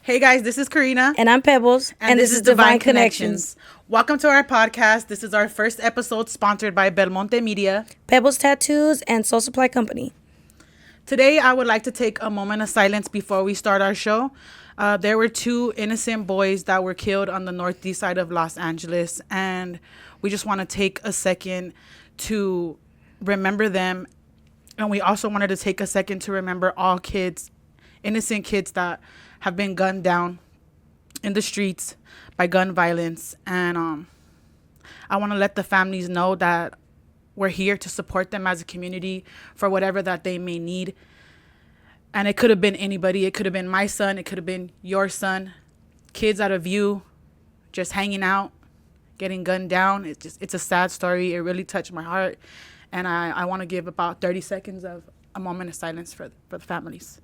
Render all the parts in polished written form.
Hey guys, this is Karyna. And I'm Pebbles. And this is Divine Connections. Welcome to our podcast. This is our first episode sponsored by Belmonte Media, Pebbles Tattoos, and Soul Supply Company. Today, I would like to take a moment of silence before we start our show. There were two innocent boys that were killed on the northeast side of Los Angeles, and we just want to take a second to remember them. And we also wanted to take a second to remember all kids, innocent kids that have been gunned down in the streets by gun violence. And I want to let the families know that we're here to support them as a community for whatever that they may need. And it could have been anybody. It could have been my son. It could have been your son. Kids out of view, just hanging out, getting gunned down. It's a sad story. It really touched my heart. And I want to give about 30 seconds of a moment of silence for the families.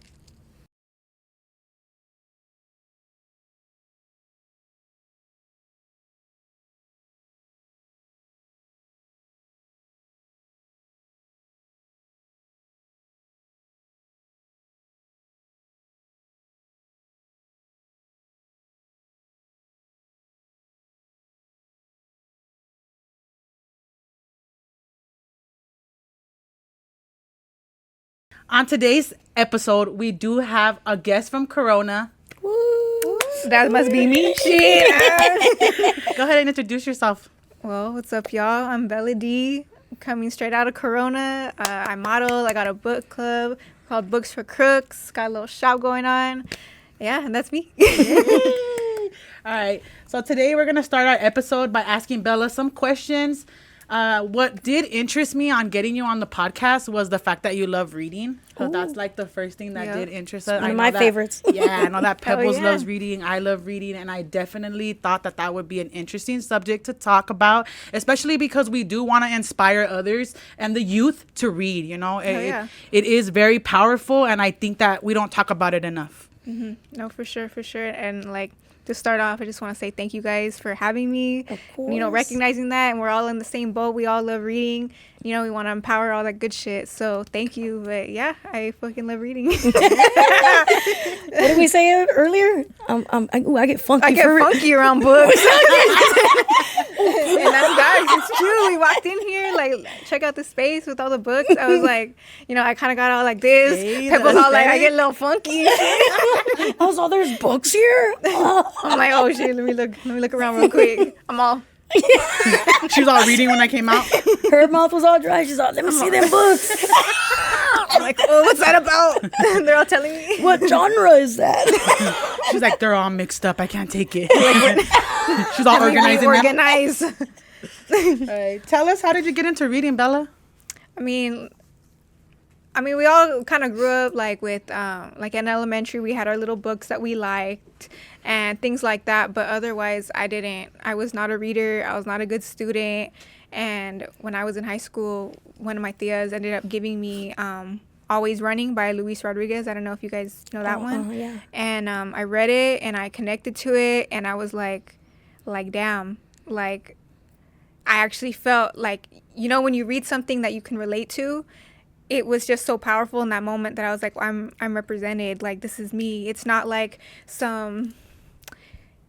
On today's episode, we do have a guest from Corona. Woo. That must be me. Shit. Go ahead and introduce yourself. Well, what's up, y'all? I'm BELLA DEE, coming straight out of Corona. I model. I got a book club called Books for Crooks. Got a little shop going on. Yeah, and that's me. All right. So today we're going to start our episode by asking Bella some questions. What did interest me on getting you on the podcast was the fact that you love reading. So that's like the first thing that did interest us. One of my favorites. Yeah, I know that Pebbles loves reading. I love reading. And I definitely thought that would be an interesting subject to talk about, especially because we do want to inspire others and the youth to read. You know, it is very powerful. And I think that we don't talk about it enough. Mm-hmm. No, for sure. And like, to start off, I just want to say thank you guys for having me. Of course. You know, recognizing that, and we're all in the same boat. We all love reading. You know, we want to empower all that good shit. So thank you. But yeah, I fucking love reading. What did we say earlier? I get funky. I get funky around books. And that's guys, it's true. We walked in here, like, check out the space with all the books. I was like, you know, I kind of got all like this. Hey, Pebbles all like, I get a little funky. I was all, there's books here. I'm like, oh shit, let me look around real quick. I'm all. She was all reading when I came out. Her mouth was all dry. She's all, let me see them books. I'm like, oh, what's that about? They're all telling me. What genre is that? She's like, they're all mixed up. I can't take it. She's all organizing them. Organize. All right. Tell us, how did you get into reading, Bella? I mean, we all kind of grew up like with, like in elementary, we had our little books that we liked and things like that. But otherwise, I was not a reader. I was not a good student. And when I was in high school, one of my tias ended up giving me Always Running by Luis Rodriguez. I don't know if you guys know that one. Yeah. And I read it and I connected to it. And I was like, damn, like, I actually felt like, you know, when you read something that you can relate to, it was just so powerful in that moment that I was like, I'm represented. Like, this is me. It's not like some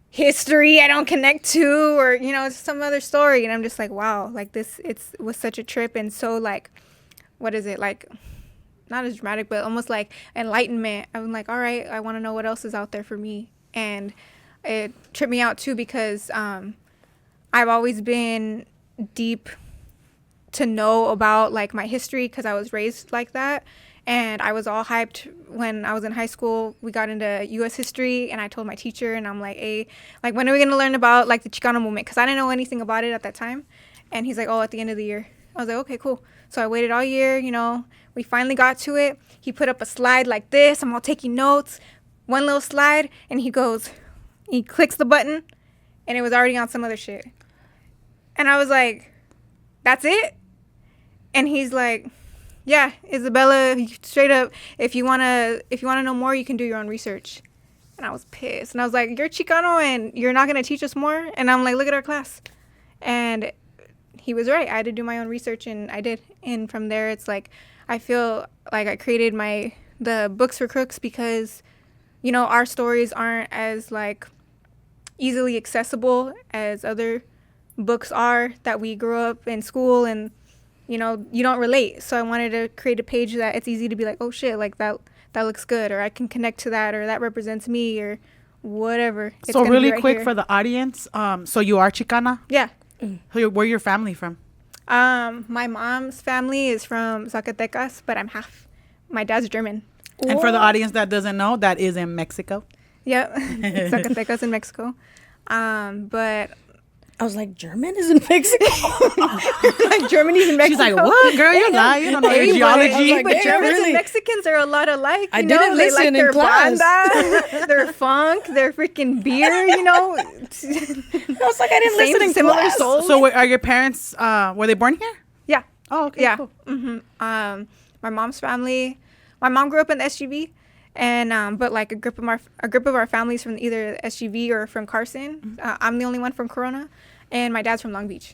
history I don't connect to, or, you know, it's some other story. And I'm just like, wow, like this, it was such a trip. And so, like, what is it? Like, not as dramatic, but almost like enlightenment. I'm like, all right, I want to know what else is out there for me. And it tripped me out too, because I've always been deep to know about like my history, because I was raised like that. And I was all hyped when I was in high school. We got into U.S. history, and I told my teacher, and I'm like, hey, like, when are we going to learn about like the Chicano movement? Because I didn't know anything about it at that time. And he's like, oh, at the end of the year. I was like, okay, cool. So I waited all year, you know, we finally got to it. He put up a slide like this. I'm all taking notes, one little slide, and he clicks the button, and it was already on some other shit. And I was like, that's it? And he's like, yeah, Isabella, straight up, if you wanna know more, you can do your own research. And I was pissed. And I was like, you're Chicano and you're not gonna teach us more? And I'm like, look at our class. And he was right. I had to do my own research, and I did. And from there, it's like, I feel like I created the Books for Crooks because you know, our stories aren't as like easily accessible as other books are that we grew up in school, and you know, you don't relate. So I wanted to create a page that it's easy to be like, oh shit, like that looks good, or I can connect to that, or that represents me, or whatever. It's So really right quick here. for the audience, so you are Chicana? Yeah. Where your family from? My mom's family is from Zacatecas, but I'm half. My dad's German. And for the audience that doesn't know, that is in Mexico. Yep. Zacatecas in Mexico. But I was like, German is in Mexico. like Germany's in Mexico. She's like, what, girl? You lie. You don't know your geology. like, But damn, Germans really? and Mexicans are a lot alike. I You know? didn't They listen like in their class. banda, their funk, their freaking beer. You know, I was like, I didn't Same listen in similar class. souls. So are your parents, were they born here? Yeah. Oh, okay. Yeah. Cool. My mom's family. My mom grew up in the SGV, and but like a group of our families from either SGV or from Carson. I'm the only one from Corona, and my dad's from Long Beach.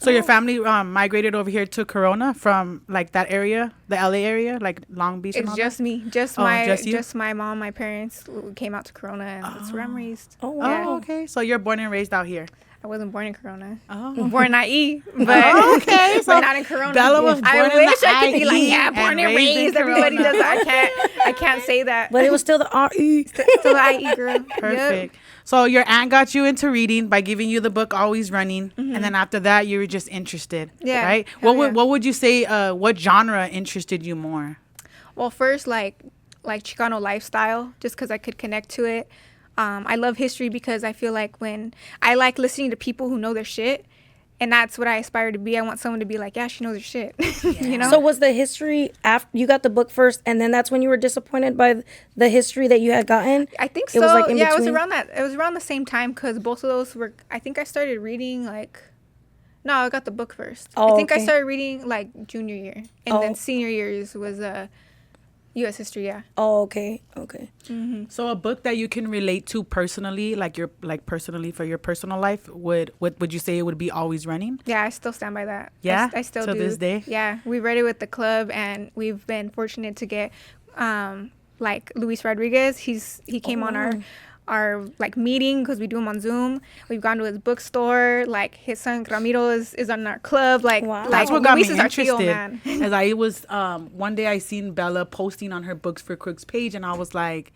So your family migrated over here to Corona from like that area, the LA area, like Long Beach. And It's all just me, just Oh, my, just you? just my mom, my parents came out to Corona, and that's where I'm raised. Oh, that? wow. Oh, okay. So you're born and raised out here. I wasn't born in Corona. Oh. I'm born in IE, but Okay, but so not in Corona. Bella was I born in wish the I could be like, IE yeah, born and raised in raised. Everybody Corona. does that. I can't say that. But it was still the RE. Still IE girl. Yep. Perfect. So your aunt got you into reading by giving you the book Always Running, and then after that you were just interested. Yeah. Right. Hell What would you say? What genre interested you more? Well, first, like Chicano lifestyle, just because I could connect to it. I love history because I feel like when I like listening to people who know their shit, and that's what I aspire to be. I want someone to be like, yeah, she knows her shit. You know. So was the history after you got the book first, and then that's when you were disappointed by the history that you had gotten? I think It so. was, like, in yeah, it was between? around that. It was around the same time because both of those were. I think I started reading like. No, I got the book first. Oh, I think I okay. started reading like junior year, and Oh. then senior years was U.S. history. Yeah. Oh, okay. So a book that you can relate to personally, personally for your personal life, would you say it would be Always Running? Yeah, I still stand by that. Yeah? I still To do. this day? Yeah, we read it with the club, and we've been fortunate to get like Luis Rodriguez. He came on our like meeting because we do them on Zoom. We've gone to his bookstore. Like his son Ramiro is on our club. Like Wow. like That's what got Luis me is our trio, interested. man. As I was one day I seen Bella posting on her Books for Crooks page, and I was like,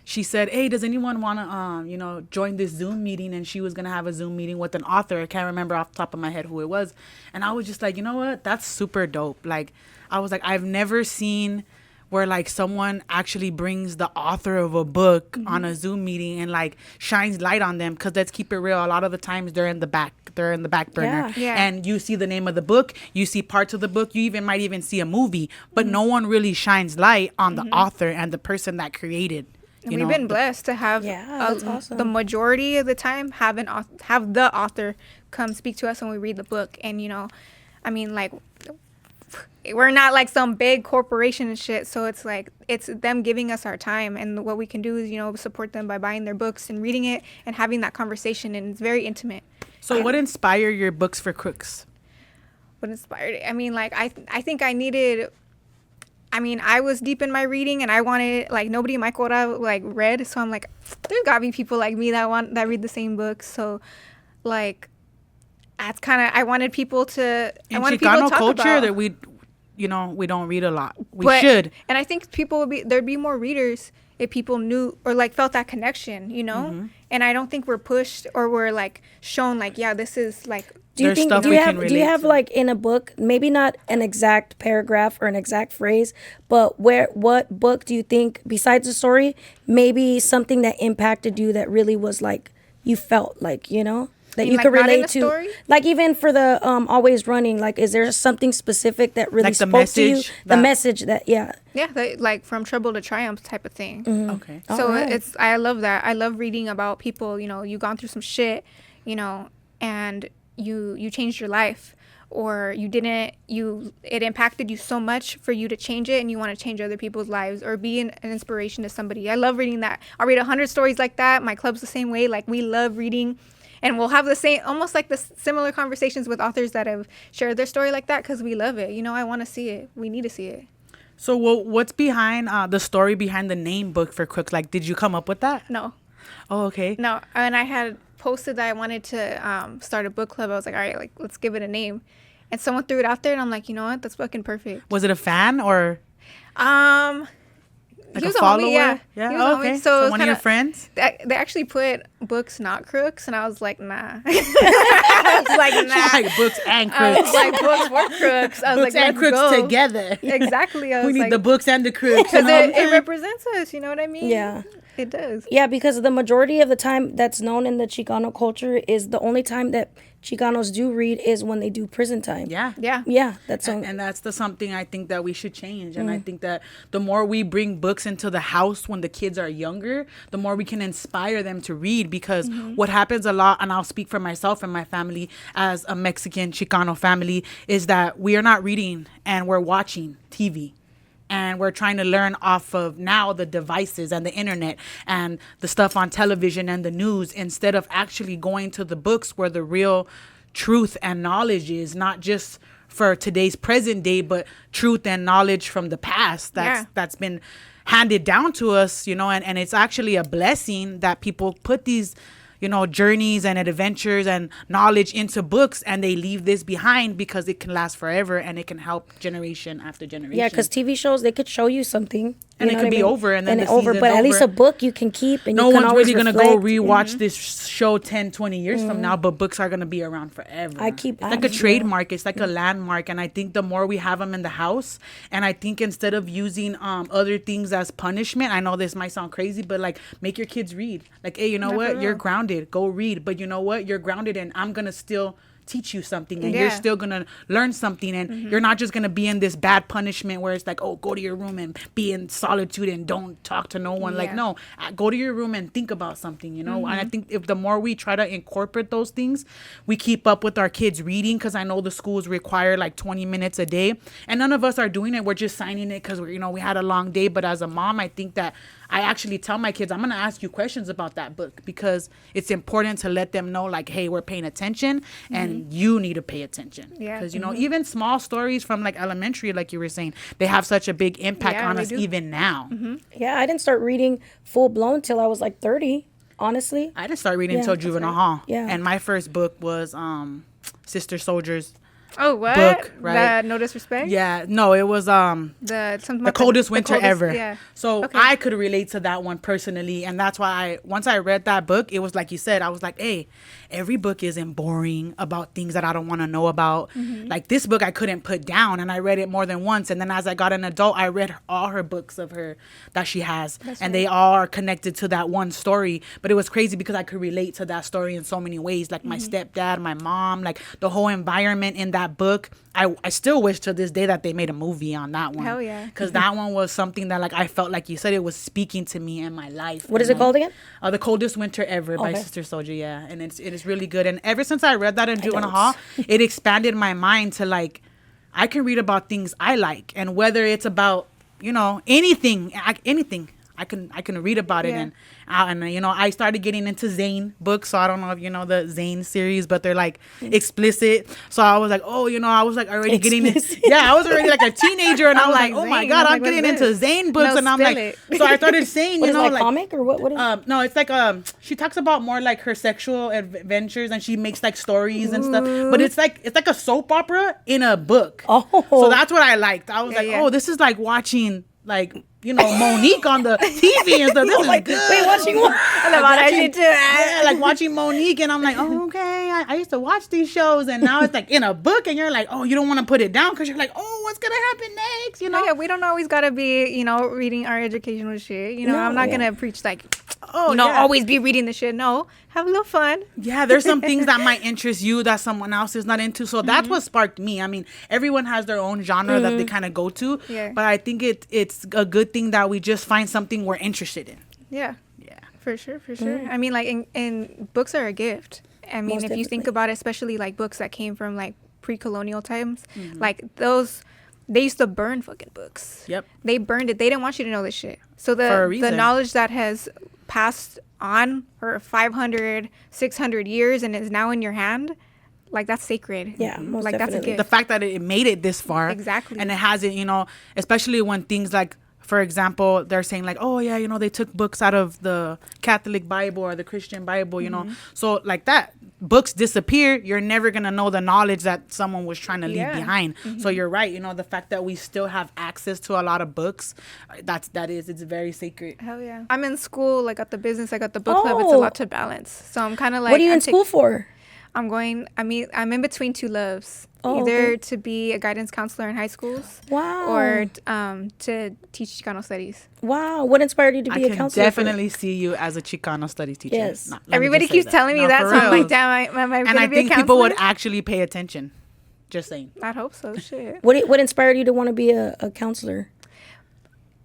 she said, hey, does anyone want to join this Zoom meeting? And she was gonna have a Zoom meeting with an author. I can't remember off the top of my head who it was. And I was just like, you know what, that's super dope. Like I was like, I've never seen where like someone actually brings the author of a book on a Zoom meeting and like shines light on them, because let's keep it real, a lot of the times they're in the back burner. Yeah. And you see the name of the book, you see parts of the book, you might even see a movie, but no one really shines light on the author and the person that created. And we've been blessed to have that's awesome. the majority of the time have the author come speak to us when we read the book. And I mean, like, we're not like some big corporation and shit, so it's like it's them giving us our time, and what we can do is support them by buying their books and reading it and having that conversation, and it's very intimate. So what inspired your Books for Crooks? What inspired it? I mean, like I think I was deep in my reading, and I wanted, like, nobody in my quota like read, so I'm like, there's gotta be people like me that read the same books. So like that's kind of, I wanted people to In people to talk culture about. that we don't read a lot. We But- should. And I think there'd be more readers if people knew or like felt that connection, And I don't think we're pushed or we're like shown like, yeah, this is like. Do you There's think stuff do we you can have relate have to. like in a book, maybe not an exact paragraph or an exact phrase, but what book do you think, besides the story, maybe something that impacted you that really was like you felt like, that mean, you like, could not in relate the to? story? Like even for the Always Running, like is there something specific that really Like the spoke to you? message The that- message that Like from trouble to triumph type of thing. Okay. So Alright. I love that. I love reading about people, you've gone through some shit, and you changed your life, or it impacted you so much for you to change it, and you want to change other people's lives or be an inspiration to somebody. I love reading that. I'll read 100 stories like that. My club's the same way. Like, we love reading, and we'll have the same, almost like the similar conversations with authors that have shared their story like that, because we love it. I want to see it. We need to see it. So what's behind the story behind the name Book for Crooks? Like, did you come up with that? No. Oh, okay. No, and I had posted that I wanted to start a book club. I was like, all right, like let's give it a name, and someone threw it out there, and I'm like, you know what, that's fucking perfect. Was it a fan or like he was a a follower? homie, yeah. Yeah. He was a Okay. homie. So it was one of your kinda- friends? They actually put Books Not Crooks, and I was like, nah. I was like, nah. Like Books and I was Crooks. like, Books for Crooks. I was Books like, and let's Crooks go. together. Exactly. I We was need like, the books and the Crooks. because it represents us. You know what I mean? Yeah. It does. Yeah, because the majority of the time that's known in the Chicano culture is the only time that Chicanos do read is when they do prison time. Yeah. Yeah. Yeah, that's And that's something I think that we should change. And I think that the more we bring books into the house when the kids are younger, the more we can inspire them to read. Because what happens a lot, and I'll speak for myself and my family as a Mexican Chicano family, is that we are not reading and we're watching TV. And we're trying to learn off of now the devices and the internet and the stuff on television and the news, instead of actually going to the books where the real truth and knowledge is, not just for today's present day, but truth and knowledge from the past that's been handed down to us, you know. And it's actually a blessing that people put these, you know, journeys and adventures and knowledge into books, and they leave this behind because it can last forever and it can help generation after generation. Yeah, because TV shows, they could show you something. And you it know could what I be mean? over, and then the over. season's But at least over. a book you can keep, and No you can one's always really going to go reflect. rewatch this show 10, 20 years from now, but books are going to be around forever. I keep It's like a honest, yeah. trademark. It's like a landmark. And I think the more we have them in the house, and I think instead of using other things as punishment, I know this might sound crazy, but like, make your kids read. Like, hey, you know what? You're grounded. Go read. But you know what? You're grounded, and I'm going to still teach you something, and you're still gonna learn something, and you're not just gonna be in this bad punishment where it's like, oh, go to your room and be in solitude and don't talk to no one. Like, no, go to your room and think about something, you know. And I think if the more we try to incorporate those things, we keep up with our kids reading, because I know the schools require like 20 minutes a day, and none of us are doing it. We're just signing it because we had a long day. But as a mom, I think that I actually tell my kids, I'm going to ask you questions about that book, because it's important to let them know, like, hey, we're paying attention, and you need to pay attention. Yeah. Because, even small stories from like elementary, like you were saying, they have such a big impact on us even now. Yeah, I didn't start reading full blown till I was like 30, honestly. I didn't start reading until juvenile right. hall. Yeah. And my first book was Sister Soldiers. Oh, what? Book, right? The No Disrespect? Yeah, no, it was The coldest winter ever. Yeah. So Okay. I could relate to that one personally, and that's why once I read that book, it was like you said, I was like, hey, every book isn't boring about things that I don't want to know about. Like, this book I couldn't put down, and I read it more than once. And then as I got an adult, I read all her books of her that she has, and they all are connected to that one story. But it was crazy because I could relate to that story in so many ways, like my stepdad, my mom, like the whole environment in that book. I still wish to this day that they made a movie on that one. Hell yeah. Because that one was something that, like, I felt like you said, it was speaking to me in my life. What is it called again? The Coldest Winter Ever by Okay. Sister Soldier, yeah. And it is really good. And ever since I read that in juvenile hall, it expanded my mind to, like, I can read about things I like. And whether it's about, anything, I can read about it. Yeah. And I started getting into Zane books. So I don't know if you know the Zane series, but they're like explicit. So I was like, I was like already getting in. Yeah, I was already like a teenager, and I was like, oh my Zane. God, I was I'm like, getting what's into this? Zane books, No, and I'm spill like, it. so I started saying, What is it, like comic or what is it? no, it's like she talks about more like her sexual adventures, and she makes like stories and stuff. But it's like a soap opera in a book. Oh. So that's what I liked. I was like, yeah. oh, this is like watching like Monique on the TV and stuff. This is good. Wait, watching what? I love that shit too. Yeah, like watching Monique, and I'm like, oh, okay. I used to watch these shows, and now it's like in a book, and you're like, oh, you don't want to put it down because you're like, oh, what's gonna happen next? Oh, yeah, we don't always gotta be, reading our educational shit. No, I'm not yeah. gonna preach like, Oh, yeah. always be reading the shit. No, have a little fun. Yeah, there's some things that might interest you that someone else is not into. So that's what sparked me. I mean, everyone has their own genre that they kind of go to. Yeah. But I think it's a good thing that we just find something we're interested in. Yeah, Yeah. for sure. I mean, like, in books are a gift. I mean, Most if you think definitely. about it, especially like books that came from like pre-colonial times, like those, they used to burn fucking books. Yep. They burned it. They didn't want you to know this shit. So For a the reason. knowledge that has passed on for 500, 600 years and is now in your hand, Like, that's sacred. Yeah, most like, that's a definitely. gift. The fact that it made it this far. Exactly. And it hasn't, you know, especially when things like, for example, they're saying like, oh yeah, you know, they took books out of the Catholic Bible or the Christian Bible, you know. So like that, books disappear, you're never going to know the knowledge that someone was trying to leave behind. So you're right, you know, the fact that we still have access to a lot of books, it's very sacred. Hell yeah. I'm in school, like at the business, I got the book club. It's a Oh. lot to balance. So I'm kind of like, What are you in school for? I'm in between two loves. Oh, Either okay. to be a guidance counselor in high schools, Wow. or to teach Chicano studies. Wow. What inspired you to be I a can counselor? definitely see you as a Chicano studies teacher. Yes. Let me Everybody just say keeps telling me No, that, for so I'm real. like, damn, am I And gonna I be think a people would counselor? actually pay attention. Just saying. I'd hope so. Shit. What inspired you to want to be a counselor?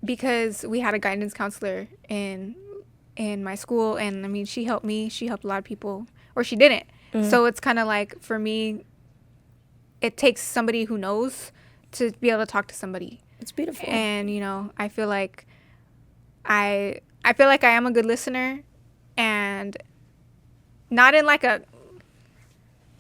Because we had a guidance counselor in my school, and I mean, she helped me. She helped a lot of people, or she didn't. So it's kind of like, for me, it takes somebody who knows to be able to talk to somebody. It's beautiful. And you know, I feel like I am a good listener, and not in like a,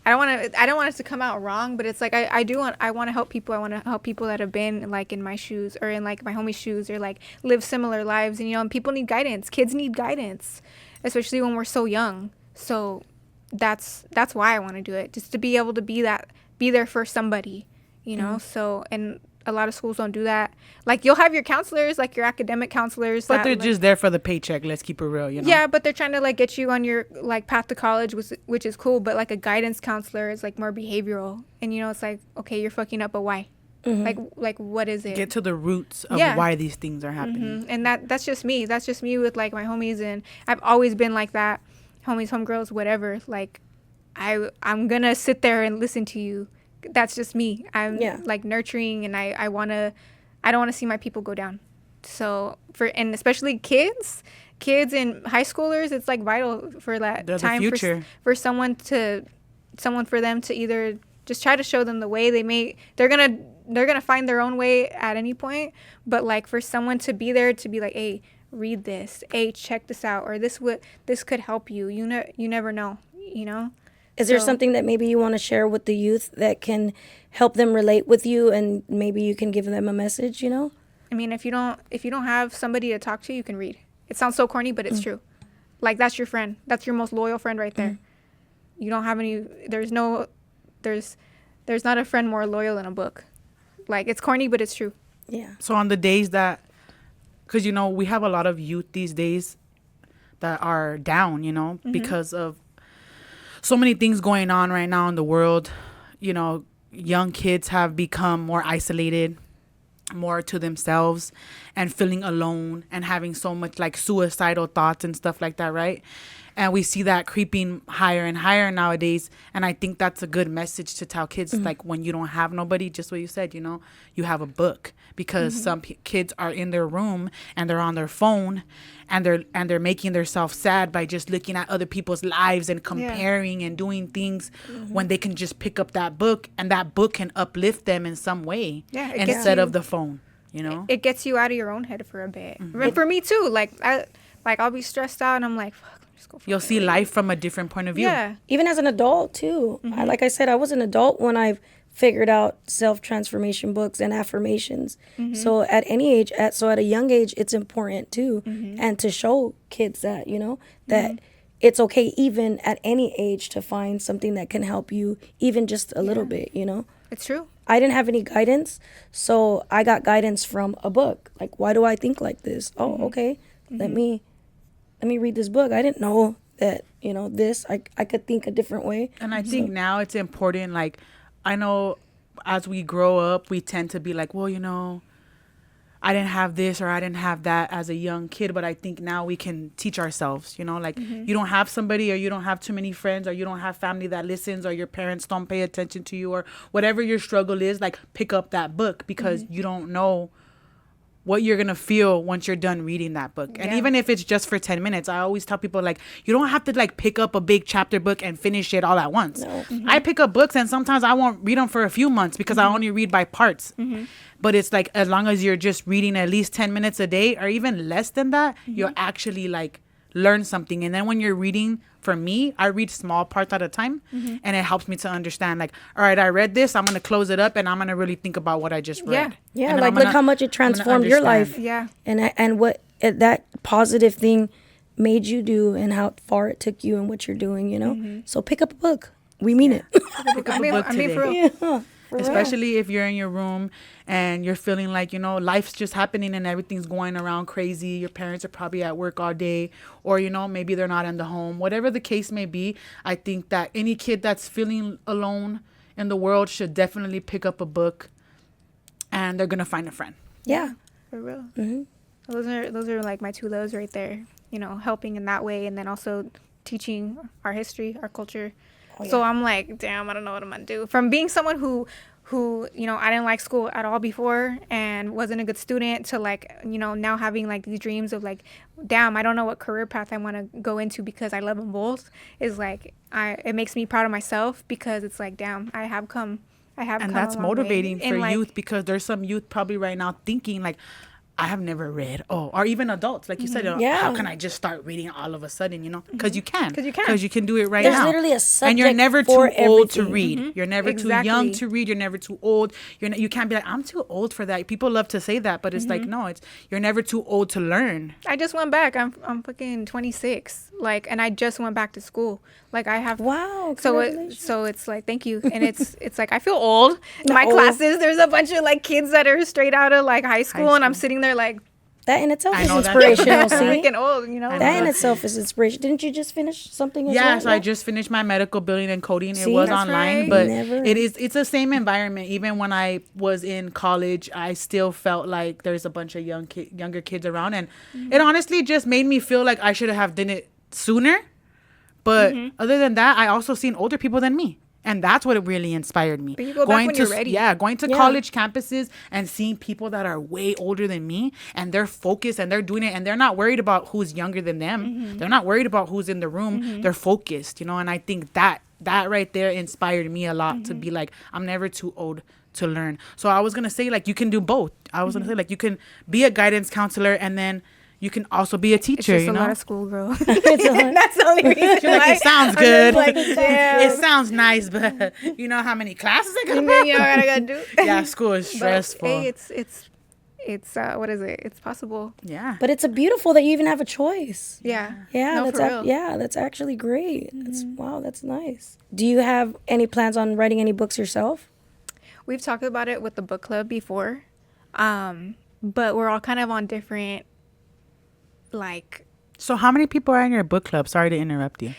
I don't want it to come out wrong, but it's like I want to help people. I want to help people that have been like in my shoes, or in like my homie's shoes, or like live similar lives. And you know, and people need guidance. Kids need guidance, especially when we're so young. So that's why I want to do it, just to be able to be there for somebody, you know. So, and a lot of schools don't do that. Like, you'll have your counselors, like your academic counselors, But that, they're like, just there for the paycheck. Let's keep it real, you know. yeah, but they're trying to like get you on your like path to college, which is cool. But like a guidance counselor is like more behavioral, and you know, it's like, okay, you're fucking up, but why? Like what is it? Get to the roots of Yeah. why these things are happening. And that's just me. That's just me with like my homies, and I've always been like that. Homies, homegirls, whatever. Like, I'm gonna sit there and listen to you. That's just me. I'm like nurturing, and I don't want to see my people go down. So and especially kids and high schoolers, it's like vital for that They're the time future. for someone for them to either just try to show them the way. They're gonna find their own way at any point, but like for someone to be there to be like, hey, read this, hey, check this out, or this could help you. You never know, you know. Is there So- something that maybe you want to share with the youth that can help them relate with you, and maybe you can give them a message, you know? I mean, if you don't have somebody to talk to, you can read. It sounds so corny, but it's true. Like, that's your friend. That's your most loyal friend right there. You don't have any. There's not a friend more loyal than a book. Like, it's corny, but it's true. Yeah. So on the days that, because, you know, we have a lot of youth these days that are down, you know, because of so many things going on right now in the world. You know, young kids have become more isolated, more to themselves, and feeling alone, and having so much like suicidal thoughts and stuff like that, right? And we see that creeping higher and higher nowadays. And I think that's a good message to tell kids, like, when you don't have nobody, just what you said, you know, you have a book. Because some kids are in their room and they're on their phone, and they're making themselves sad by just looking at other people's lives and comparing and doing things, when they can just pick up that book, and that book can uplift them in some way, Yeah, it gets instead you- of the phone, you know. It gets you out of your own head for a bit. And for me too. Like, I'll be stressed out, and I'm like, fuck, let me just go. You'll see life from a different point of view. Yeah. Even as an adult, too. Like I said, I was an adult when I've figured out self-transformation books and affirmations. So at any age, at a young age, it's important, too. And to show kids that, you know, that it's okay even at any age to find something that can help you, even just a little bit, you know. It's true. I didn't have any guidance, so I got guidance from a book. Like, why do I think like this? Oh, okay. Let me read this book. I didn't know that, you know, I could think a different way. And I think now it's important, like, I know as we grow up, we tend to be like, well, you know, I didn't have this or I didn't have that as a young kid. But I think now we can teach ourselves, you know, like, you don't have somebody, or you don't have too many friends, or you don't have family that listens, or your parents don't pay attention to you, or whatever your struggle is, like, pick up that book, because you don't know what you're going to feel once you're done reading that book. And Yeah. even if it's just for 10 minutes, I always tell people, like, you don't have to, like, pick up a big chapter book and finish it all at once. No. I pick up books, and sometimes I won't read them for a few months, because I only read by parts. But it's like, as long as you're just reading at least 10 minutes a day, or even less than that, you'll actually, like, learn something. And then when you're reading for me, I read small parts at a time, and it helps me to understand, like, all right, I read this, I'm going to close it up, and I'm going to really think about what I just read. Yeah, And then like, look how much it transformed your life. Yeah. And what that positive thing made you do and how far it took you and what you're doing, you know? So pick up a book. We mean it. Pick up a book today. for real. Yeah. Especially if you're in your room and you're feeling like, you know, life's just happening and everything's going around crazy. Your parents are probably at work all day, or, you know, maybe they're not in the home. Whatever the case may be, I think that any kid that's feeling alone in the world should definitely pick up a book, and they're going to find a friend. Yeah. For real. Mm-hmm. Those are like my two loves right there. You know, helping in that way, and then also teaching our history, our culture. Oh, yeah. So I'm like, damn, I don't know what I'm gonna do. From being someone who, you know, I didn't like school at all before and wasn't a good student, to, like, you know, now having like these dreams of like, damn, I don't know what career path I want to go into because I love them both. Is like, it makes me proud of myself, because it's like, damn, I have come. And that's a long way. motivating And, for like, youth, because there's some youth probably right now thinking like, I have never read, or even adults, like you said, Yeah. how can I just start reading all of a sudden, you know? Because you can. Because you can do it right There's now. literally a subject and you're never too for old to everything. read. You're never too Exactly. young to read. You're never too old. You can't be like, I'm too old for that. People love to say that, but it's like, no, you're never too old to learn. I just went back. I'm fucking 26. Like, and I just went back to school. Like, I have. Wow. So it's like, thank you. And it's like, I feel old. Not My old. classes, there's a bunch of like kids that are straight out of like high school, and I'm school. sitting there like, That in itself I is know that. inspirational, see? freaking old, you know? That in itself is inspiration. Didn't you just finish something as Yeah, well? so I just finished my medical billing and coding. See? It was That's online, right. but Never. it's the same environment. Even when I was in college, I still felt like there's a bunch of younger kids around, and it honestly just made me feel like I should have done it sooner. But other than that, I also seen older people than me. And that's what really inspired me. But you go back when you're ready. Yeah, going to Yeah. college campuses and seeing people that are way older than me, and they're focused and they're doing it, and they're not worried about who's younger than them. They're not worried about who's in the room. They're focused, you know. And I think that right there inspired me a lot to be like, I'm never too old to learn. So I was gonna say, like, you can do both. I was gonna say, like, you can be a guidance counselor, and then you can also be a It's teacher, just you a know. lot of school, girl. It's a- That's the only reason. You're like, why it sounds I'm good. just like, damn. It sounds nice, but you know how many classes I And gotta then, you know what I gotta do? Yeah, school is But, stressful. hey, it's what is it? It's possible. Yeah. But it's a beautiful that you even have a choice. Yeah. Yeah, No, that's for real. yeah, that's actually great. That's wow, that's nice. Do you have any plans on writing any books yourself? We've talked about it with the book club before, but we're all kind of on different, like, So how many people are in your book club? Sorry to interrupt you.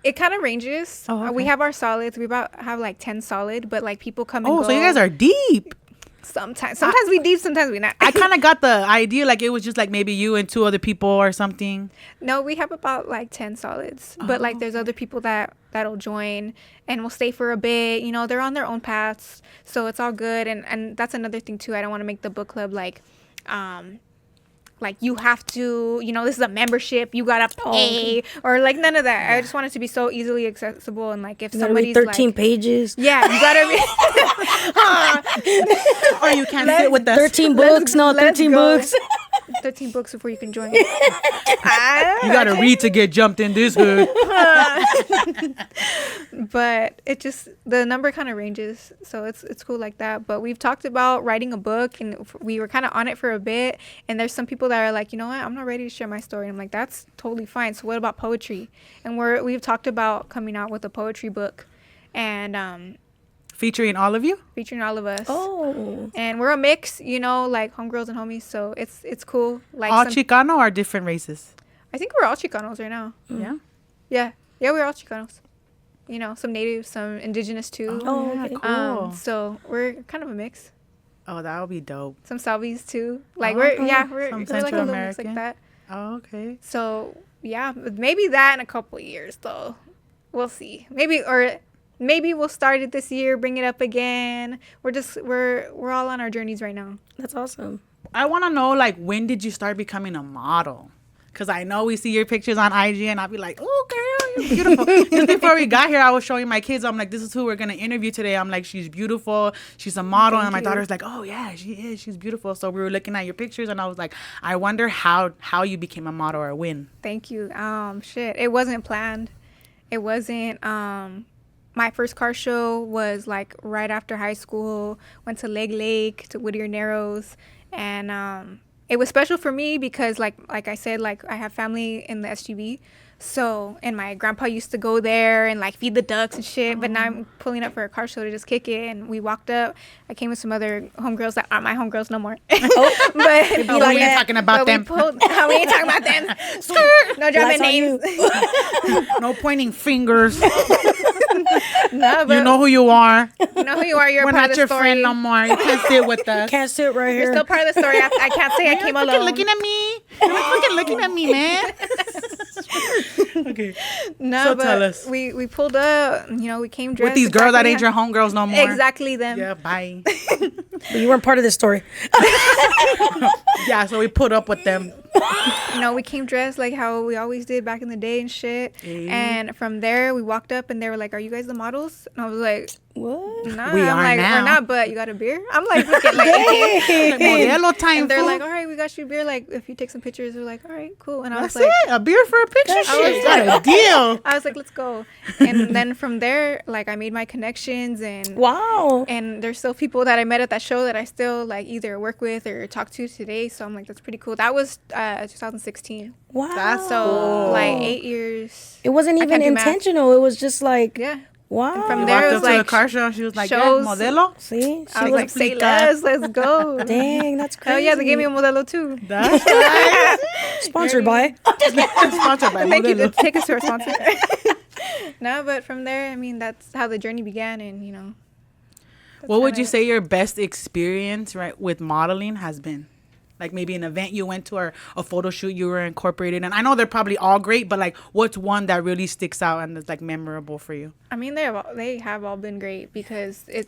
it kind of ranges. Oh, We okay. have our solids. We have like 10 solid, but like people come and Oh, go. so you guys are deep. sometimes we deep, sometimes we not. I kind of got the idea like it was just like maybe you and two other people or something. No, we have about like 10 solids, but like there's other people that'll join and will stay for a bit. You know, they're on their own paths, so it's all good. And that's another thing too. I don't want to make the book club like you have to, you know, this is a membership, you gotta pay, or like none of that. I just want it to be so easily accessible, and like if You gotta read somebody's 13 like, pages. yeah, you gotta read. Or you can't sit with us. 13 books, no, let's 13 go. books. 13 books before you can join. You gotta read to get jumped in this hood. But it just, the number kind of ranges, so it's cool like that. But we've talked about writing a book, and we were kind of on it for a bit, and there's some people that are like, you know what, I'm not ready to share my story. I'm like, that's totally fine. So what about poetry? And we've talked about coming out with a poetry book, and Featuring all of you? featuring all of us. Oh. And we're a mix, you know, like homegirls and homies, so it's cool. Like All some, Chicano or different races? I think we're all Chicanos right now. Yeah. Yeah, we're all Chicanos. You know, some native, some indigenous too. Oh, yeah, okay. cool. So we're kind of a mix. Oh, that would be dope. Some Salvies too. Like Oh, we're okay. we're Some like a Central little mix like American. that. Oh, okay. So yeah, maybe that in a couple of years though. We'll see. Maybe we'll start it this year, bring it up again. We're all on our journeys right now. That's awesome. I want to know, like, when did you start becoming a model? Because I know we see your pictures on IG, and I'll be like, oh, girl, you're beautiful. Just before we got here, I was showing my kids. I'm like, this is who we're going to interview today. I'm like, she's beautiful. She's a model. And my daughter's like, oh, yeah, she is. She's beautiful. So we were looking at your pictures, and I was like, I wonder how you became a model or when. Thank you. Shit, it wasn't planned. It wasn't. My first car show was like right after high school. Went to Lake to Whittier Narrows, and it was special for me because like I said, like I have family in the SGB. So, and my grandpa used to go there and like feed the ducks and shit. But now I'm pulling up for a car show to just kick it. And we walked up. I came with some other homegirls that aren't my homegirls no more. But we ain't talking about them. We ain't talking about them. No dropping names. No pointing fingers. No, but You know who you are. you know who you are. You're We're a part not of the your story. friend no more. You can't sit with us. Can't sit right You're here. still part of the story. I can't say I came You're alone. looking at me. You're fucking looking at me, man. Okay. No, So but tell us. we pulled up. You know, we came dressed With these girls that exactly ain't your homegirls no more. Exactly them. Yeah, bye. But you weren't part of this story. Yeah, so we put up with them. You know, we came dressed like how we always did back in the day and shit. Hey. And from there, we walked up and they were like, "Are you guys the models?" And I was like, What? "Nah." We I'm are like, now. "We're not, but you got a beer?" I'm like, looking like, "Okay." Like, Modelo time, And they're fool. like, "All right, we got you beer. Like, if you take some pictures," we're like, "All right, cool." And I was That's like, it. A beer for a picture. That's Shit. it. Got a deal. I was like, "Let's go." And then from there, like, I made my connections and Wow. and there's still people that I met at that show that I still like either work with or talk to today. So I'm like, that's pretty cool. That was 2016. Wow. That's So like 8 years. It wasn't I even can't do math. intentional. It was just like, Yeah. wow. from You there, walked it up was to the like car show and she was like, yeah, shows. Modelo? See? I was like, say less, let's go. Dang, that's crazy. Oh yeah, they gave me a Modelo too. That's right. Sponsored by. Sponsored by Thank you. Modelo. Take us to our sponsor. No, but from there, I mean, that's how the journey began, and you know. What would you say your best experience, right, with modeling has been? Like maybe an event you went to or a photo shoot you were incorporated in. I know they're probably all great, but like what's one that really sticks out and is like memorable for you? I mean, they have all been great because each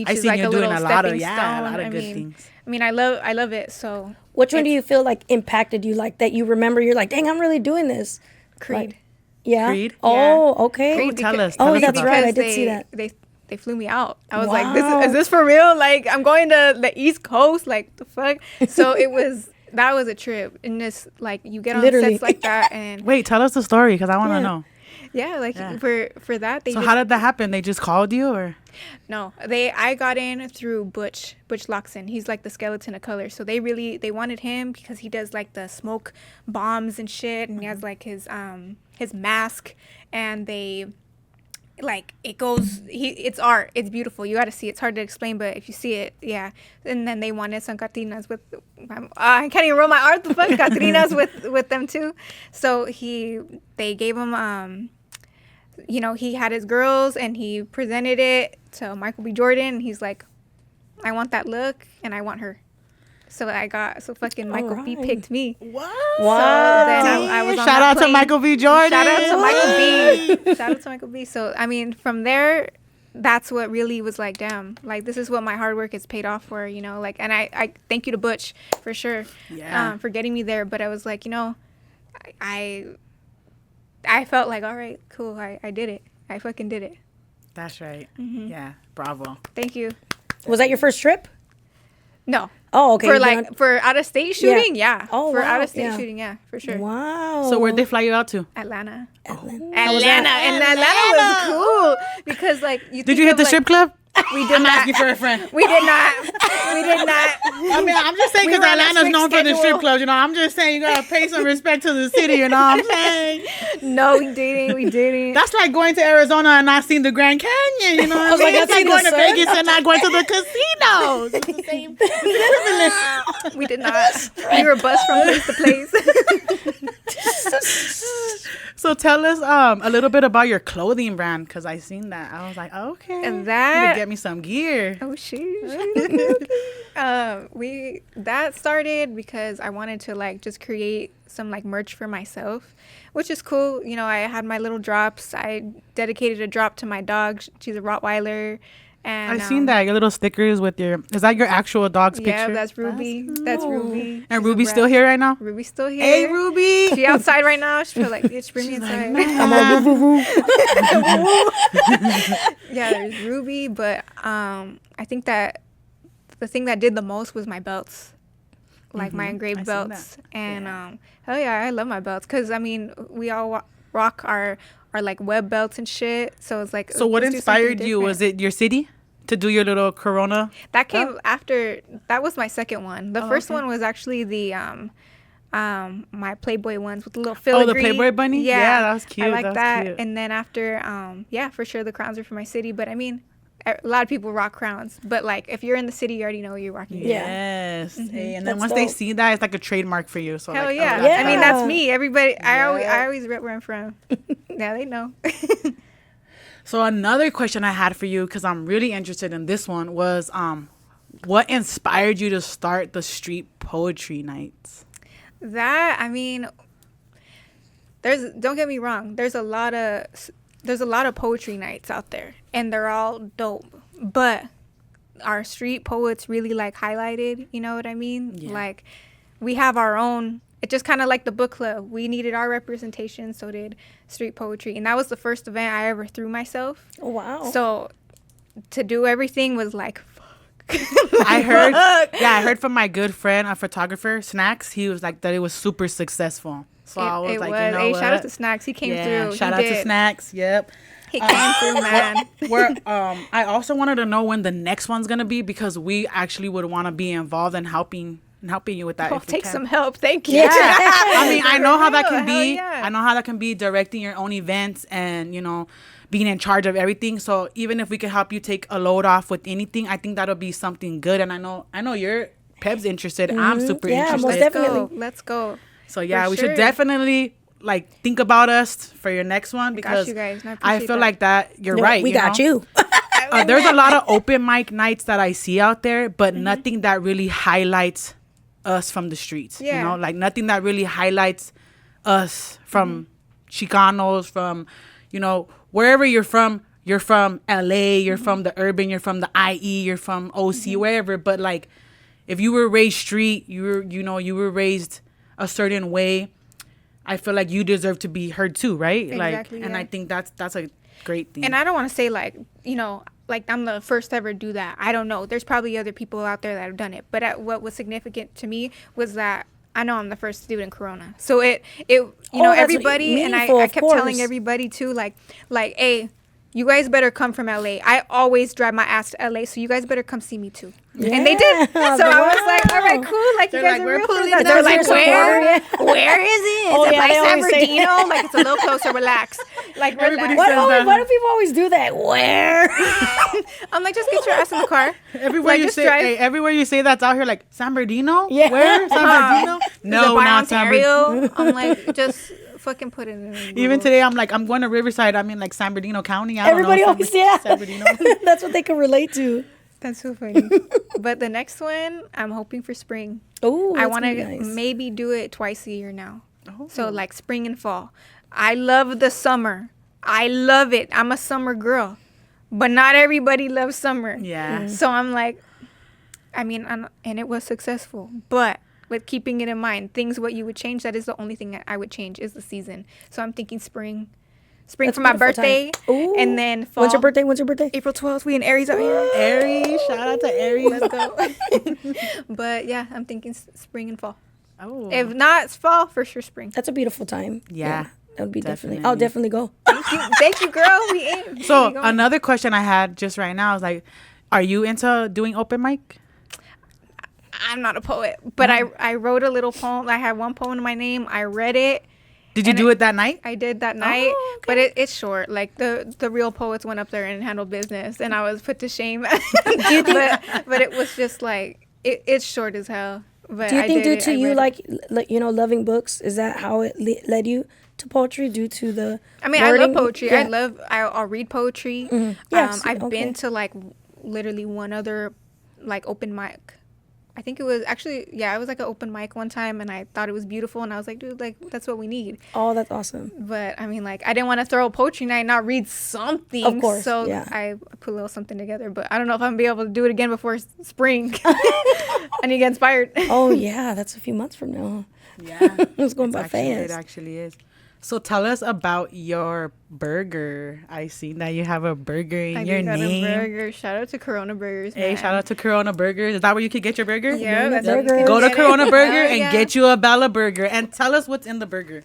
I is seen like you a doing little a lot of stepping stone. a lot of I good mean, things. I mean, I love it. So Which one do you feel like impacted you? Like that you remember? You're like, dang, I'm really doing this. Creed. Like, yeah. Creed? Oh, okay. Creed tell beca- us. Tell Oh, us that's about right. it. I because did see that. They flew me out. I was like, Wow. is this for real? Like, I'm going to the East Coast. Like, the fuck? So that was a trip. And just, like, you get on Literally. sets like that. And, Wait, tell us the story because I want to Yeah. know. yeah, like, Yeah. for that, they So just, how did that happen? They just called you or? no, I got in through Butch Loxon. He's, like, the skeleton of color. So they wanted him because he does, like, the smoke bombs and shit. And he has, like, his mask. And they... like it goes it's art, it's beautiful, you got to see it. It's hard to explain, but if you see it, yeah. And then they wanted some Catrinas with I can't even roll my art, the fuck. Catrinas with them too. So they gave him you know, he had his girls and he presented it to Michael B. Jordan and he's like, I want that look and I want her. So fucking Michael B Alright. picked me. What? Wow. So then I was on Shout that out to plane. Michael B. Jordan. Shout out to Michael What? B. Shout out to Michael B. So, I mean, from there, that's what really was like, damn, like, this is what my hard work is paid off for, you know? Like, and I thank you to Butch for sure, Yeah. for getting me there. But I was like, you know, I felt like, all right, cool. I did it. I fucking did it. That's right. Mm-hmm. Yeah. Bravo. Thank you. Was that your first trip? No. Oh, okay. For You like, done- for out of state shooting, yeah. Oh, for wow, out of state yeah. shooting, yeah, for sure. Wow. So where'd they fly you out to? Atlanta. Atlanta. Atlanta. And Atlanta was cool because, like, Did you hit the strip club? We did I'm not. asking for a friend. We did not. We did not. I mean, I'm just saying We because were on a Atlanta's strict known for the strip schedule. clubs, you know. I'm just saying you gotta pay some respect to the city, you know what I'm saying? No, we didn't. We didn't. That's like going to Arizona and not seeing the Grand Canyon, you know what I was mean? like, It's I like see going the to sun. Vegas and not going to the casinos. It's the same thing. We did not. We were bused from place to place. So tell us a little bit about your clothing brand because I seen that. I was like, okay. And You that- could get me some gear. Oh shoot. That started because I wanted to like just create some like merch for myself, which is cool. You know, I had my little drops. I dedicated a drop to my dog. She's a Rottweiler. And I seen that, your little stickers with your, is that your actual dog's Yeah, picture? that's Ruby. That's cool. Ruby. And She's a Ruby's rat. still here right now? Ruby's still here. Hey, Ruby. She outside right now. She's like, bitch, bring me inside. I'm on woo, woo, woo. Yeah, there's Ruby, but I think that the thing that did the most was my belts, like my engraved I seen belts. that. And hell yeah, I love my belts because I mean we all rock our like web belts and shit. So it's like, So what let's do something inspired you? different. Was it your city to do your little Corona? That came after. That was my second one. The first one was actually the my Playboy ones with the little filigree. Oh, the Playboy bunny? Yeah, that was cute. I like That was that. cute. And then after, yeah, for sure the crowns are for my city. But I mean, a lot of people rock crowns. But like, if you're in the city, you already know you're rocking. Yeah. Yes. Hey, and then That's once they dope. see that, it's like a trademark for you. So Hell like, yeah. oh, that's I mean, that. that's me. Everybody, I Yeah. always rep where I'm from. Now they know. So another question I had for you, because I'm really interested in this one, was what inspired you to start the street poetry nights? That, I mean, don't get me wrong, there's a lot of poetry nights out there, and they're all dope, but our street poets really like highlighted, you know what I mean? Yeah. Like, we have our own. It's just kind of like the book club. We needed our representation, so did street poetry, and that was the first event I ever threw myself. Oh, wow. So to do everything was like, I heard from my good friend, a photographer, Snacks. He was like that it was super successful. So I was like, you know hey, what? shout out to Snacks. He came through. Shout He out to did. Snacks. Yep. He came through, man. I also wanted to know when the next one's gonna be, because we actually would want to be involved in helping you with that. I'll if we take can. some help. Thank you. Yeah. I mean, I know how that For can real, be. hell yeah. I know how that can be, directing your own events and, you know, being in charge of everything. So even if we could help you take a load off with anything, I think that'll be something good. And I know you're Peb's interested. I'm super Yeah, most interested. definitely. Let's go. So yeah, For we sure. should definitely like think about us for your next one, because you guys, and I I appreciate feel that. like that you're No, right. We got know? you. There's a lot of open mic nights that I see out there, but nothing that really highlights us from the streets. Yeah. You know, like nothing that really highlights us from Chicanos, from, you know, wherever you're from. You're from LA, you're from the urban, you're from the IE, you're from OC, wherever. But like, if you were raised street, you were raised a certain way, I feel like you deserve to be heard too, right? Exactly, like, and yeah. I think that's a great thing. And I don't want to say like, you know, like I'm the first to ever do that. I don't know. There's probably other people out there that have done it. But what was significant to me was that I know I'm the first to do it in Corona. So you know, that's everybody, and meaningful, I of kept course. telling everybody too, like, hey, you guys better come from LA. I always drive my ass to LA, so you guys better come see me too. And they did. So Yeah, I was like, all right, cool. Like, They're you guys like, are we're real pulling friends. up. They're like, That's your where? supporter, Where is it? Oh, Is it yeah, by they San always say Bernardino? Like, it's a little closer. Relax. Like, Everybody relax. says that. Why do people always do that? Where? I'm like, just get your ass in the car. Everywhere Like, you just say, drive. hey, everywhere you say that's out here, like San Bernardino. Yeah. Where San Bernardino? Is it No, by not San Bernardino. Ontario. I'm like, just fucking put it in. Even Google. today, I'm like, I'm going to Riverside. I mean, like San Bernardino County. I Everybody don't know. always, yeah. San Bernardino. That's what they can relate to. That's so funny. But the next one, I'm hoping for spring. Oh, I want to nice. maybe do it twice a year now. Oh. So like spring and fall. I love the summer. I love it. I'm a summer girl. But not everybody loves summer. Yeah. So I'm like, I mean, and it was successful. But with keeping it in mind, what you would change, that is the only thing I would change is the season. So I'm thinking spring. Spring That's for my beautiful time. birthday. Ooh. And then fall. When's your birthday? April 12th. We in Aries out here. Aries. Shout out to Aries. Let's go. But yeah, I'm thinking spring and fall. Oh. If not fall, for sure spring. That's a beautiful time. Yeah, That would be definitely. definitely. I'll definitely go. Thank you, girl. We in. So We going. another question I had just right now is like, are you into doing open mic? I'm not a poet, but I wrote a little poem. I had one poem in my name. I read it. Did you And do it that night? I did that night, Oh, okay. but it's short. Like the real poets went up there and handled business, and I was put to shame. but it was just like it's short as hell. But Do you I think did due it. to I you read it. like loving books, is that how it led you to poetry? Due to the I mean, I wording? love poetry. Yeah. I'll read poetry. Yes, I've okay. been to like literally one other like open mic. I think it was actually, yeah, it was like an open mic one time, and I thought it was beautiful, and I was like, dude, like that's what we need. Oh, that's awesome. But I mean, like I didn't want to throw a poetry night and not read something. Of course, So yeah. I put a little something together, but I don't know if I'm gonna be able to do it again before spring. I need to get inspired. Oh yeah, that's a few months from now. Yeah. It's going by It fast. actually is. So tell us about your burger. I see that you have a burger in I your do got name. a burger. Shout out to Corona Burgers. Hey, man. shout out to Corona Burgers. Is that where you could get your burger? Yeah, Corona that's where you Burgers. can Go to get it. Corona Burger Oh, and yeah. get you a Bella burger. And tell us what's in the burger.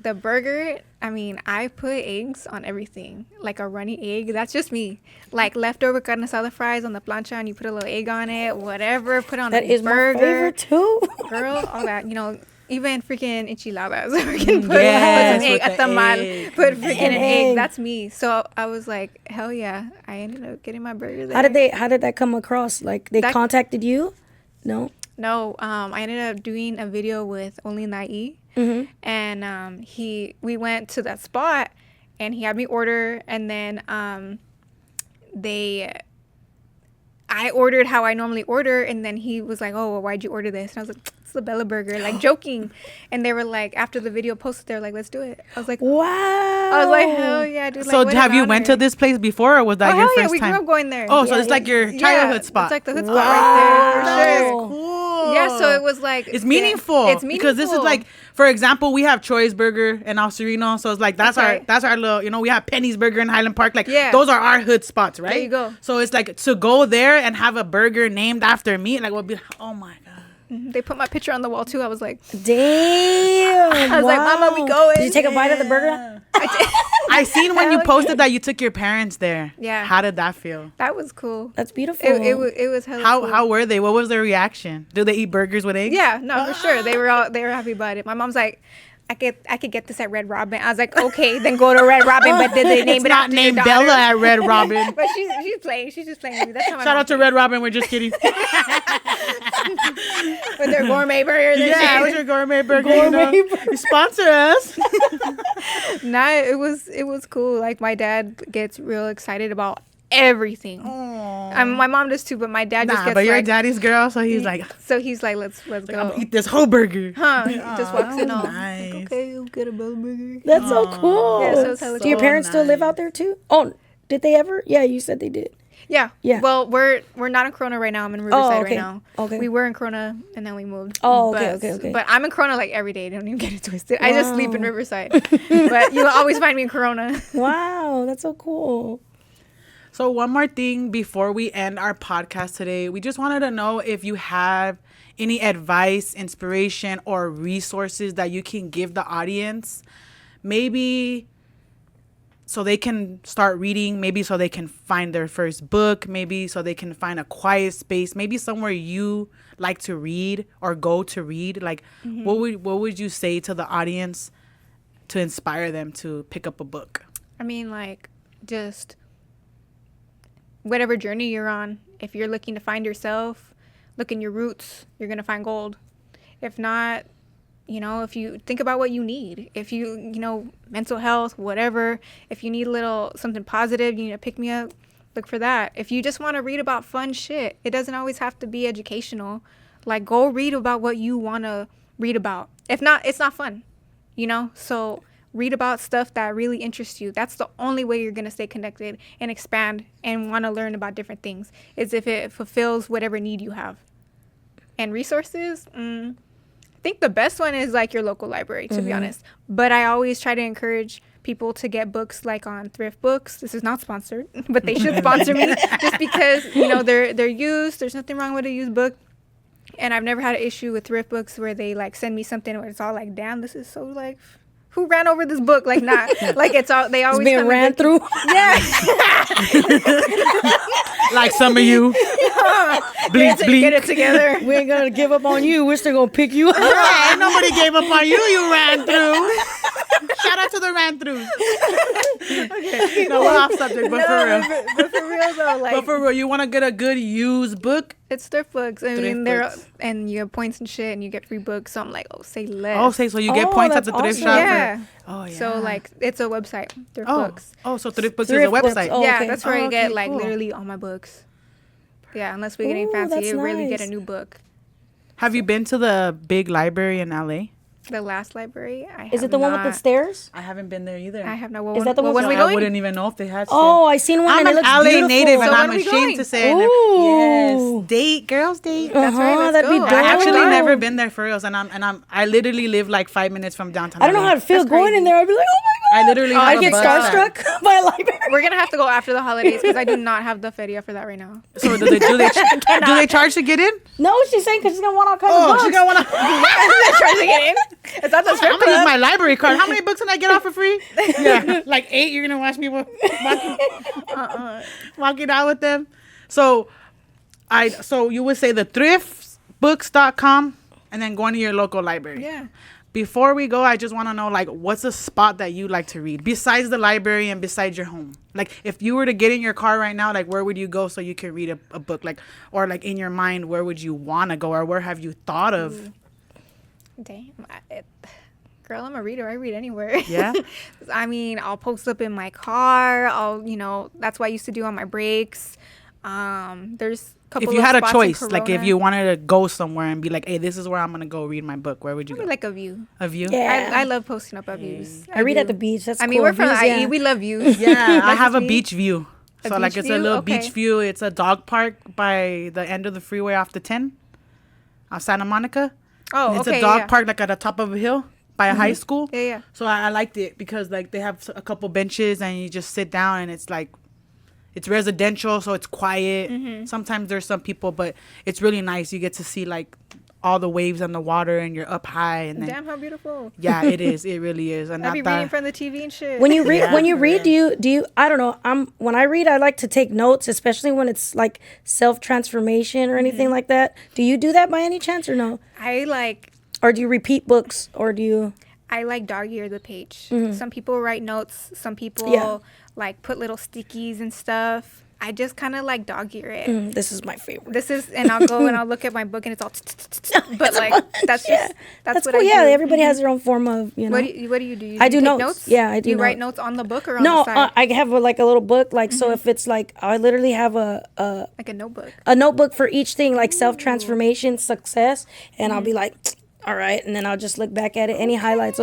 the burger, I mean, I put eggs on everything. Like a runny egg. That's just me. Like leftover carne asada fries on the plancha and you put a little egg on it, whatever. Put on That the is my burger. favorite too. Girl, all that. You know, even freaking enchiladas. Freaking put Yes, an egg. with A the tamal. egg. Put freaking an egg. egg. That's me. So I was like, hell yeah. I ended up getting my burger there. How did that come across? Like they contacted you? No. No, I ended up doing a video with Only Nai, and we went to that spot, and he had me order, and then I ordered how I normally order, and then he was like, "Oh, well, why'd you order this?" And I was like, "It's the Bella burger," like joking, and they were like, after the video posted, they were like, "Let's do it." I was like, Wow. I was like, hell yeah, dude. So like, what have an you went to honor. this place before, or was that Oh, your hell first yeah, we time? grew up going there. Oh, so it's like your childhood spot. It's like the hood spot right there, for That is sure. cool. Yeah, so it was like It's meaningful. It's meaningful because this is like, for example, we have Troy's Burger in El Sereno, so it's like that's Okay. our little, you know, we have Penny's Burger in Highland Park. Like Yeah. those are our hood spots, right? There you go. So it's like to go there and have a burger named after me, like would be, oh my god. They put my picture on the wall too. I was like, Damn. I was like, Mama, we going. Did you take a bite of the burger? I seen when you Hell posted yeah. that you took your parents there. Yeah. How did that feel? That was cool. That's beautiful. It was hella cool. How were they? What was their reaction? Do they eat burgers with eggs? Yeah, no, for sure. They were happy about it. My mom's like, I could get this at Red Robin. I was like, okay, then go to Red Robin. But did they name It's it not after named your daughter? Bella at Red Robin. But she's playing. She's just playing with me. That's how my Shout mom out to Red Robin. We're just kidding. with their gourmet burger. Yeah, what's your gourmet burger? You sponsor us. Nah, it was cool. Like my dad gets real excited about everything. My mom does too, but my dad just Nah, gets but you're a like, daddy's girl, so he's like, so he's like, let's I'm go. gonna eat this whole burger. Huh? He just walks in all. nice. Like, okay, you'll get a Bella burger. That's so cool. Yeah, so it's hella Do your cool. parents still live nice. out there too? Oh, did they ever? Yeah, you said they did. Yeah. Yeah. Well, we're not in Corona right now. I'm in Riverside okay. right now. Okay. We were in Corona and then we moved. Oh, okay, But- okay. But I'm in Corona like every day. Don't even get it twisted. I just sleep in Riverside. But you'll always find me in Corona. Wow, that's so cool. So one more thing before we end our podcast today, we just wanted to know if you have any advice, inspiration, or resources that you can give the audience. Maybe so they can start reading, maybe so they can find their first book, maybe so they can find a quiet space, maybe somewhere you like to read or go to read. Like what would you say to the audience to inspire them to pick up a book? I mean, like, just whatever journey you're on. If you're looking to find yourself, look in your roots, you're going to find gold. If not, you know, if you think about what you need, if you know, mental health, whatever, if you need a little something positive, you need to pick me up, look for that. If you just want to read about fun shit, it doesn't always have to be educational. Like, go read about what you want to read about. If not, it's not fun, you know? So read about stuff that really interests you. That's the only way you're going to stay connected and expand and want to learn about different things, is if it fulfills whatever need you have. And resources, I think the best one is like your local library, to be honest. But I always try to encourage people to get books like on thrift books. This is not sponsored, but they should sponsor me, just because, you know, they're used. There's nothing wrong with a used book. And I've never had an issue with thrift books where they like send me something where it's all like, damn, this is so like, who ran over this book? Like, not like it's all, they always It's being come ran and through. yeah. Like some of you. Blink, blink. Get it together. We ain't gonna give up on you. We're still gonna pick you up. Yeah, ain't nobody gave up on you. You ran through. Shout out to the ran throughs. Okay, no, we're off subject, but for real. But for real though, like, But for real, you want to get a good used book? it's thrift books. I Thrift mean, they're books. and you have points and shit, and you get free books. So I'm like, oh, say less. Oh, say so you get Oh, points at that's the thrift awesome. shop. Yeah. Oh yeah. So like, it's a website, thrift oh, books. oh, so thrift books Thrift is a books. website. Oh, Yeah, okay. that's where I Oh, get okay, like cool. literally all my books. Yeah, unless we're getting Ooh, fancy, that's you rarely get a nice. new book. Have you been to the big library in LA? The last library, Is it the one with the stairs? I haven't been there either. I have no. Is that the one when with we I going? wouldn't even know if they had. Oh, I seen one I'm and it an looks LA beautiful. native, and So I'm when we ashamed going? to say it. Ooh. Yes, date, girls, date. That's right, let's that'd be go. dope. I actually Wow. never been there for reals, and I literally live like 5 minutes from downtown. I don't know LA. how to feel That's going in crazy. there. I'd be like, oh my I literally I have a get bus stop. starstruck by a library. We're gonna have to go after the holidays because I do not have the feria for that right now. So do they charge to get in? No, she's saying because she's gonna want all kinds of Oh, books. she got one. Trying to get in. Is that the strip I'm gonna use club? my library card. How many books can I get off for free? Yeah, like 8. You're gonna watch me walking out with them. So you would say the thriftsbooks.com and then going to your local library. Yeah. Before we go, I just want to know, like, what's a spot that you like to read besides the library and besides your home? Like, if you were to get in your car right now, like, where would you go so you can read a book? Like, or like in your mind, where would you want to go, or where have you thought of? Damn. Girl, I'm a reader. I read anywhere. Yeah? I mean, I'll post up in my car. That's what I used to do on my breaks. There's a couple If you of had a spots in choice, like if Corona. you wanted to go somewhere and be like, hey, this is where I'm going to go read my book, where would you go? Probably like a view. A view? Yeah. I love posting up at views. I read do. at the beach. That's I cool. mean, we're from the Views, IE. yeah. We love views. Yeah, I That's have a me. beach view. A So like beach it's a view? little Okay. beach view. It's a dog park by the end of the freeway off the 10 off Santa Monica. Oh, And it's okay. a dog yeah. park like at the top of a hill by a high school. Yeah, yeah. So I liked it because like they have a couple benches and you just sit down and it's like it's residential, so it's quiet. Mm-hmm. Sometimes there's some people, but it's really nice. You get to see like all the waves on the water and you're up high and then Damn, how beautiful. yeah, it is. It really is. And I'd be not reading that, from the TV and shit. When you read, Yeah. when you read, do you? I don't know. When I read, I like to take notes, especially when it's like self transformation or anything like that. Do you do that by any chance or no? I like Or do you repeat books? Or do you? dog ear the page. Some people write notes. Some people Yeah. like put little stickies and stuff. I just kind of like dog ear it. This is my favorite. And I'll go and I'll look at my book and it's all, but like that's just that's what cool. I Yeah, do. everybody has their own form of What do you do? You I do take notes. Yeah, I do You write notes. notes on the book or on No, the side, I have like a little book. Like so, if it's like I literally have like a notebook. a notebook for each thing, like self transformation, success, and I'll be like, all right, and then I'll just look back at it. Any highlights?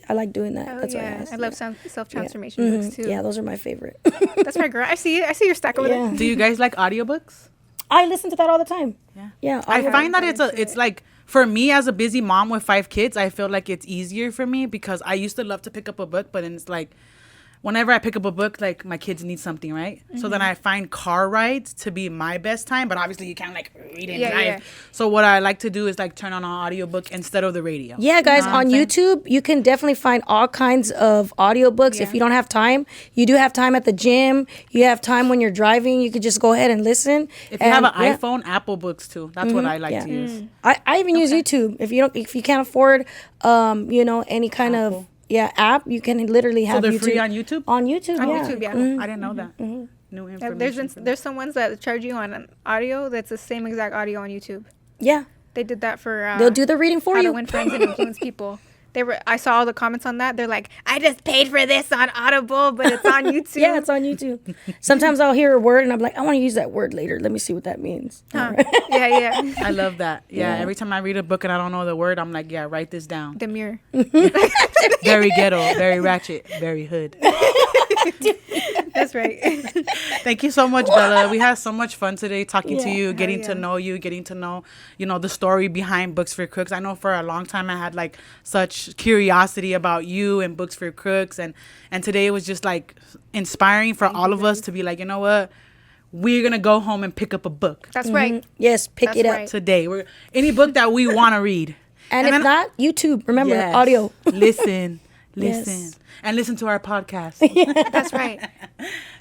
I like doing that. Oh, That's why I yeah, asked. I love self transformation books too. Yeah, those are my favorite. That's my girl. I see your stack over Yeah. there. do you guys like audiobooks? I listen to that all the time. Yeah. Yeah, I audio- find that it's like for me as a busy mom with 5 kids, I feel like it's easier for me because I used to love to pick up a book, but then it's like whenever I pick up a book, like my kids need something, right? So then I find car rides to be my best time, but obviously you can't like read and Yeah, drive. yeah. So what I like to do is like turn on an audiobook instead of the radio. Yeah, guys, You know what on I'm saying? YouTube, you can definitely find all kinds of audiobooks. Yeah. If you don't have time, you do have time at the gym, you have time when you're driving, you could just go ahead and listen. If you have an yeah. iPhone, Apple Books too. That's what I like yeah. to use. I even use YouTube. If you can't afford any kind of app, you can literally So have they're YouTube. free on YouTube? On YouTube, On yeah. YouTube, yeah. I didn't know that. New Yeah, information. there's some ones that charge you on an audio that's the same exact audio on YouTube. Yeah. They did that for They'll do the reading for how you. to win friends and influence people. I saw all the comments on that. They're like, I just paid for this on Audible, but it's on YouTube. Yeah, it's on YouTube. Sometimes I'll hear a word and I'm like, I want to use that word later. Let me see what that means. Huh. Yeah. I love that. Yeah, Yeah. every time I read a book and I don't know the word, I'm like, yeah, write this down. The mirror. Very ghetto, very ratchet, very hood. That's right. Thank you so much, Bella. We had so much fun today talking to Yeah. you, getting to yeah. know you, getting to know, the story behind Books for Crooks. I know for a long time I had like such curiosity about you and Books for Crooks, and today it was just like inspiring for all of us to be like, you know what? We're gonna go home and pick up a book That's right. Yes, pick That's it up. right. today. We're any book that we want to read. And if then- not, YouTube. Remember, Yes. audio. Listen, Yes. and listen to our podcast. That's right.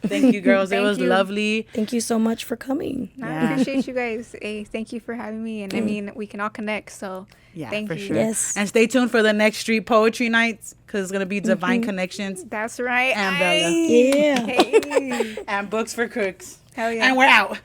Thank you, girls. It Thank was you. lovely. Thank you so much for coming. No, Yeah. I appreciate you guys. Hey, thank you for having me. And I mean, we can all connect. So Yeah, thank for you. sure. Yes. And stay tuned for the next street poetry nights because it's gonna be Divine Connections That's right. and Bella Yeah. Hey. and Books for Crooks. Hell yeah. And we're out.